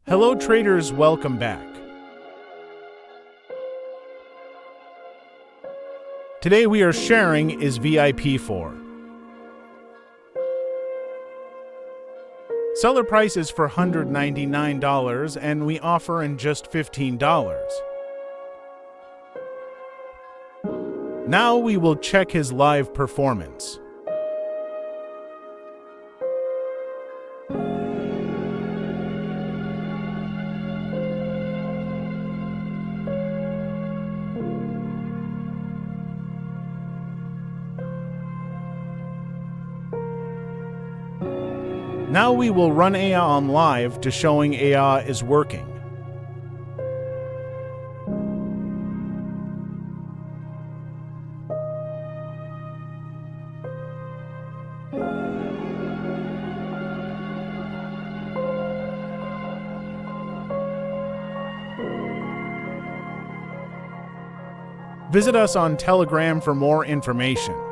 Hello traders, welcome back. Today we are sharing is Vip 4. Seller price is for $199 and we offer in just $15. Now we will check his live performance. Now we will run AI on live to showing AI is working. Visit us on Telegram for more information.